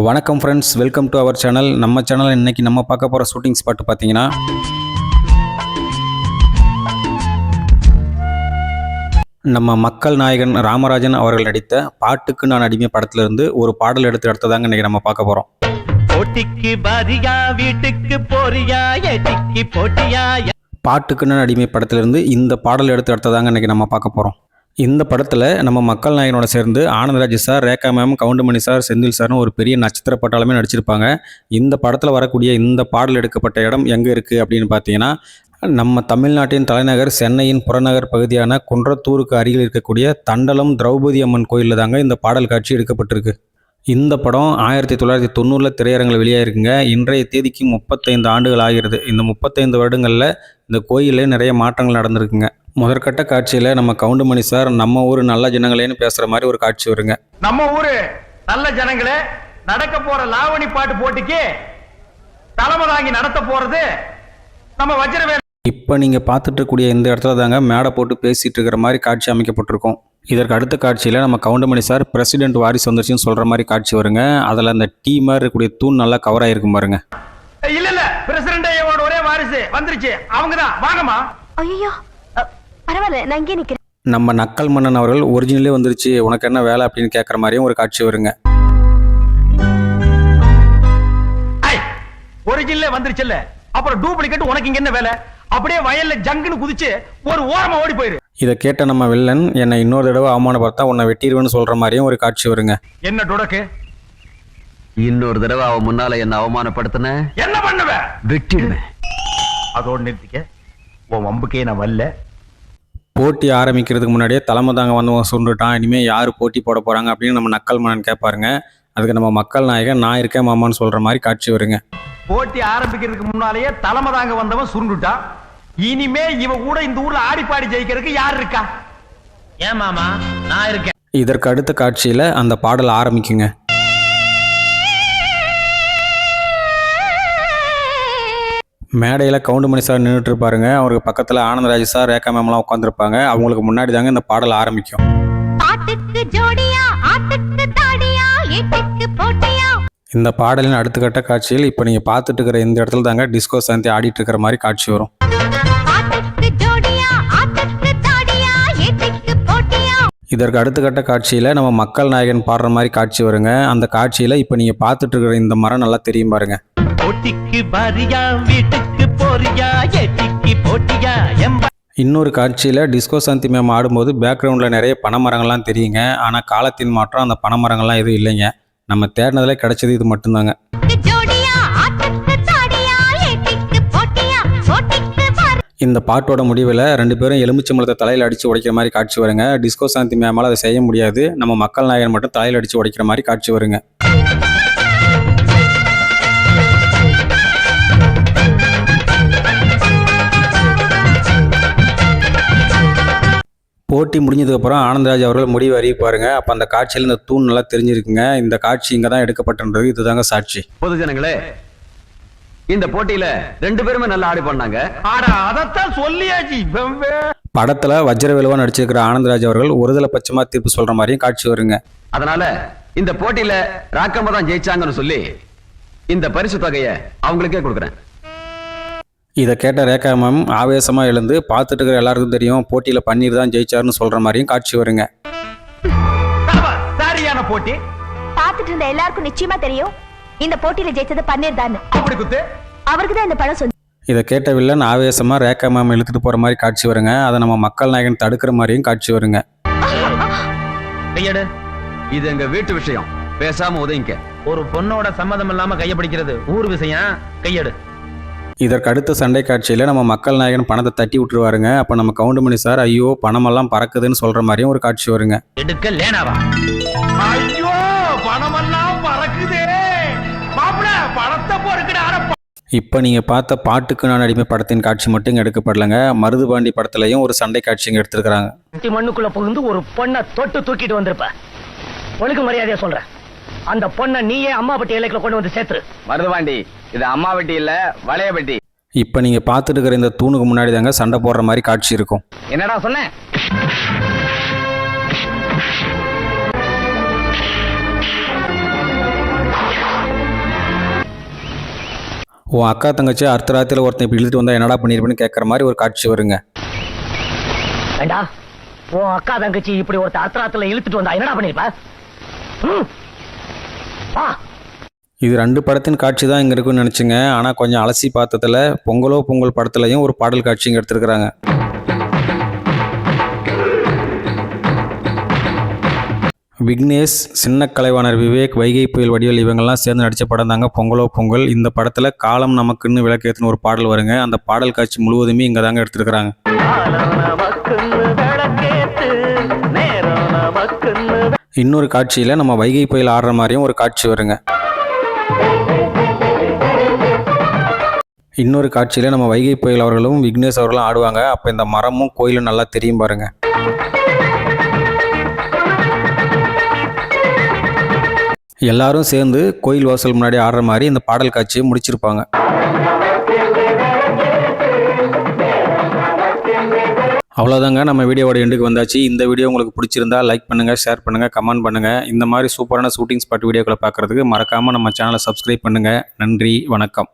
வணக்கம் friends, welcome to our channel. நம்ம channel இன்றைக்கி நம்ம பார்க்க போகிற ஷூட்டிங் ஸ்பாட் பார்த்தீங்கன்னா, நம்ம மக்கள் நாயகன் ராமராஜன் அவர்கள் நடித்த பாட்டுக்கு நான் அடிமை படத்திலிருந்து ஒரு பாடல் எடுத்து எடுத்ததாங்க இன்றைக்கி நம்ம பார்க்க போகிறோம். பாட்டுக்கு நான் அடிமை படத்திலிருந்து இந்த பாடல் எடுத்து எடுத்ததாங்க இன்றைக்கி நம்ம பார்க்க போகிறோம். இந்த படத்தில் நம்ம மக்கள் நாயகனோட சேர்ந்து Anandraj sir, Rekha ma'am, Goundamani sir, Senthil சார்னு ஒரு பெரிய நட்சத்திர பட்டாளமே நடிச்சிருப்பாங்க. இந்த படத்தில் வரக்கூடிய இந்த பாடல் எடுக்கப்பட்ட இடம் எங்கே இருக்குது அப்படின்னு பார்த்தீங்கன்னா, நம்ம தமிழ்நாட்டின் தலைநகர் சென்னையின் புறநகர் பகுதியான குன்றத்தூருக்கு அருகில் இருக்கக்கூடிய தண்டலம் திரௌபதி அம்மன் கோயிலில் தாங்க இந்த பாடல் காட்சி எடுக்கப்பட்டிருக்கு. இந்த படம் 1990 திரையரங்கில் வெளியாகிருக்குங்க. இன்றைய தேதிக்கு 35 ஆண்டுகள் ஆகிறது. இந்த 35 வருடங்களில் இந்த கோயிலில் நிறைய மாற்றங்கள் நடந்திருக்குங்க. முதற்கட்ட காட்சியில் நம்ம கவுண்டமணி சார் நம்ம ஊர் நல்ல ஜனங்களேன்னு பேசுகிற மாதிரி ஒரு காட்சி வருங்க. நம்ம ஊரு நல்ல ஜனங்களே, நடக்க போற லாவணி பாட்டு போட்டிக்கு தலைமை தாங்கி நடத்த போறது நம்ம வஜ்ரவேல். இப்போ நீங்கள் பார்த்துட்டு இருக்கக்கூடிய இந்த இடத்துல தாங்க மேடை போட்டு பேசிகிட்டு இருக்கிற மாதிரி காட்சி அமைக்கப்பட்டிருக்கும். இதற்கு அடுத்த காட்சியில் நம்ம கவுண்டமணி சார் பிரசிடென்ட் வாரிசு வந்துருச்சுன்னு சொல்கிற மாதிரி காட்சி வருங்க. அதில் அந்த டீ மாதிரி இருக்கக்கூடிய தூண் நல்லா கவர் ஆகிருக்கும் பாருங்க. இல்ல பிரசிடென்ட் ஒரே வாரிசு வந்துருச்சு, அவங்கதான் வாங்கம்மா. ஐயோ பரவாயில்ல, நான் இங்கே நிக்கிறேன். நம்ம நக்கல் மன்னன் அவர்கள் ஒரிஜினலே வந்துருச்சு, உனக்கு என்ன வேலை அப்படின்னு கேட்குற மாதிரியும் ஒரு காட்சி வருங்க. ஒரிஜினலே வந்துருச்சுல்ல, அப்புறம் டூப்ளிகேட் உனக்கு இங்க என்ன வேலை? அப்படியே வயல்ல ஜங்குன்னு குதிச்சு ஒரு ஓரமா ஓடி போயிரு. இதை கேட்ட நம்ம வில்லன், என்னை இன்னொரு தடவை அவமானப்படுத்தா உன்னை வெட்டிடுவேன்னு சொல்ற மாதிரியும் ஒரு காட்சி வருங்க. என்ன டொடக்கு? இன்னொரு தடவை அவன் முன்னால என்ன அவமானப்படுத்தின என்ன பண்ணுவ? வெட்டிடுவேன். அதோட நிறுத்திக்க, உன் வம்புக்கே நான் வரல. போட்டி ஆரம்பிக்கிறதுக்கு முன்னாடியே தலைமை தாங்க வந்து சொல்லிட்டான், இனிமேல் யார் போட்டி போட போகிறாங்க அப்படின்னு நம்ம நக்கல் மன்னன் கேட்பாருங்க. அதுக்கு நம்ம மக்கள் நாயகன், நான் இருக்கேன் மாமான்னு சொல்கிற மாதிரி காட்சி வருங்க. போட்டி ஆரம்பிக்கிறதுக்கு முன்னாலேயே தலைமை தாங்க வந்தவன் சுருண்டுட்டான். இனிமே இவ கூட இந்த ஊர்ல ஆடி பாடி ஜெயிக்கிறதுக்கு யார் இருக்கா? ஏன் மாமா, நான் இருக்கேன். இதற்கு அடுத்த காட்சியில் அந்த பாடல் ஆரம்பிக்குங்க. மேடையில் கவுண்டமணி சார் நின்றுட்டு இருப்பாருங்க. அவருக்கு பக்கத்தில் ஆனந்தராஜ் சார், ரேகா மேம்லாம் உட்காந்துருப்பாங்க. அவங்களுக்கு முன்னாடி தாங்க இந்த பாடல் ஆரம்பிக்கும். இந்த பாடலின் அடுத்த கட்ட காட்சியில் இப்போ நீங்கள் பார்த்துட்டு இருக்கிற இந்த இடத்துல தாங்க டிஸ்கோ சாந்தி ஆடிட்டு இருக்கிற மாதிரி காட்சி வரும். இதற்கு அடுத்த கட்ட காட்சியில் நம்ம மக்கள் நாயகன் பாடுற மாதிரி காட்சி வருங்க. அந்த காட்சியில் இப்போ நீங்கள் பார்த்துட்டு இருக்கிற இந்த மரம் நல்லா தெரியும் பாருங்க. இன்னொரு காட்சியில் டிஸ்கோ சாந்தி மேம் ஆடும்போது பேக்ரவுண்டில் நிறைய பனைமரங்கள்லாம் தெரியுங்க. ஆனால் காலத்தின் மாற்றம் அந்த பனைமரங்கள்லாம் எதுவும் இல்லைங்க. நம்ம தேடினதில் கிடைச்சது இது மட்டும்தாங்க. இந்த பாட்டோட முடிவில் 2 பேரும் எலுமிச்சம்பழத்தை தலையில் அடித்து உடைக்கிற மாதிரி காட்சி வருங்க. டிஸ்கோ சாந்தி மேமால் அதை செய்ய முடியாது. நம்ம மக்கள் நாயகன் மட்டும் தலையில் அடித்து உடைக்கிற மாதிரி காட்சி வருங்க. போட்டி முடிஞ்சதுக்கப்புறம் ஆனந்தராஜ் அவர்கள் முடிவு அறிவிப்பாருங்க. அப்போ அந்த காட்சியில் இந்த தூண் நல்லா தெரிஞ்சிருக்குங்க. இந்த காட்சி இங்கே தான் எடுக்கப்பட்டது. இதுதாங்க சாட்சி. பொது ஜனங்களே, இந்த போட்டியில 2 பேருமே நல்லா ஆடி பண்ணாங்க. அதத்தான் சொல்லியாச்சு. படத்துல வஜ்ரவேலுவா நடிச்சிருக்கிற ஆனந்தராஜ் அவர்கள் ஒருதலை பட்சமா தீர்ப்பு சொல்ற மாதிரியும் காட்சி வருங்க. அதனால இந்த போட்டியில ராக்கம்மா தான் ஜெயிச்சாங்கன்னு சொல்லி இந்த பரிசு தொகையை அவங்களுக்கே கொடுக்குறேன். இதை கேட்ட ரேகா மேம் ஆவேசமா எழுந்து, பார்த்துட்டு இருக்கிற எல்லாருக்கும் தெரியும் போட்டியில பன்னீர் தான் ஜெயிச்சாருன்னு சொல்ற மாதிரியும் காட்சி வருங்க. சரியான போட்டி. பார்த்துட்டு இருந்த எல்லாருக்கும் நிச்சயமா தெரியும் இந்த போட்டியில ஜெயிச்சது பன்னீர் தான். அப்படி குத்து, அவருக்கு தான் இந்த படம் சொந்த. இதை கேட்ட வில்லன் ஆவேசமா ரேகா மேம் இழுத்துட்டு போற மாதிரி காட்சி வருங்க. அதை நம்ம மக்கள் நாயகன் தடுக்கிற மாதிரியும் காட்சி வருங்க. கையடு, இது எங்க வீட்டு விஷயம், பேசாம உதவிங்க. ஒரு பொண்ணோட சம்மதம் இல்லாம கைய பிடிக்கிறது ஊர் விஷயம். கையடு. இதற்கு அடுத்த சண்டை காட்சியில் நம்ம மக்கள் நாயகன் பணத்தை தட்டி விட்டுருவாருங்க. அப்போ நம்ம கவுண்டமணி சார், ஐயோ பணமெல்லாம் பறக்குதுன்னு சொல்கிற மாதிரியும் ஒரு காட்சி வருங்க. எடுக்க லேனாவா? ஐயோ பணமெல்லாம் பறக்குதே மாப்ள, பணத்தை பொறுக்குடா. இப்போ நீங்கள் பார்த்த பாட்டுக்கு நான் அடிமை படத்தின் காட்சி மட்டும் இங்கே எடுக்கப்படலைங்க. மருதுபாண்டி படத்துலையும் ஒரு சண்டை காட்சி இங்கே எடுத்துருக்காங்க. மண்ணுக்குள்ள புகுந்து ஒரு பொண்ணை தொட்டு தூக்கிட்டு வந்திருப்ப. ஒழுங்கு மரியாதையா சொல்றேன், அந்த பொண்ணை நீயே அம்மாபட்டி எல்லைக்குள்ள கொண்டு வந்து சேர்த்துரு. மருதுபாண்டி, இது அம்மாவட்டி இல்ல வளையபட்டி. இப்போ நீங்கள் பார்த்துட்டு இருக்கிற இந்த தூணுக்கு முன்னாடி தாங்க சண்டை போடுற மாதிரி காட்சி இருக்கும். என்னடா சொன்னேன்? உன் அக்கா தங்கச்சி அர்த்தராத்திரியில் ஒருத்தன் இப்படி இழுத்துட்டு வந்தால் என்னடா பண்ணியிருப்பேன்னு கேட்குற மாதிரி ஒரு காட்சி வருங்க. ஏண்டா உன் அக்கா தங்கச்சி இப்படி ஒருத்த அர்த்தராத்துல இழுத்துட்டு வந்தா என்னடா பண்ணிருப்ப? இது 2 படத்தின் காட்சி தான் இங்கே இருக்குன்னு நினச்சிங்க. ஆனால் கொஞ்சம் அலசி பார்த்ததில் பொங்கலோ பொங்கல் படத்துலையும் ஒரு பாடல் காட்சி இங்கே எடுத்துருக்குறாங்க. விக்னேஷ், சின்ன கலைவாணர் விவேக், வைகை புயல் வடிவேல் இவங்கெல்லாம் சேர்ந்து நடித்த படம் தாங்க பொங்கலோ பொங்கல். இந்த படத்தில் காலம் நமக்குன்னு விளக்கேற்றுன்னு ஒரு பாடல் வருங்க. அந்த பாடல் காட்சி முழுவதுமே இங்கே தாங்க எடுத்துருக்குறாங்க. இன்னொரு காட்சியில் நம்ம வைகை புயல் ஆடுற மாதிரியும் ஒரு காட்சி வருங்க. இன்னொரு காட்சியில் நம்ம வைகை புயல் அவர்களும் விக்னேஷ் அவர்களும் ஆடுவாங்க. அப்போ இந்த மரமும் கோயிலும் நல்லா தெரியும் பாருங்க. எல்லாரும் சேர்ந்து கோயில் வாசல் முன்னாடி ஆடுற மாதிரி இந்த பாடல் காட்சியை முடிச்சிருப்பாங்க. அவ்வளோதாங்க, நம்ம வீடியோவோட எண்டுக்கு வந்தாச்சு. இந்த வீடியோ உங்களுக்கு பிடிச்சிருந்தா லைக் பண்ணுங்கள், ஷேர் பண்ணுங்கள், கமெண்ட் பண்ணுங்கள். இந்த மாதிரி சூப்பரான ஷூட்டிங் ஸ்பாட் வீடியோக்களை பார்க்குறதுக்கு மறக்காமல் நம்ம சேனலை சப்ஸ்கிரைப் பண்ணுங்கள். நன்றி, வணக்கம்.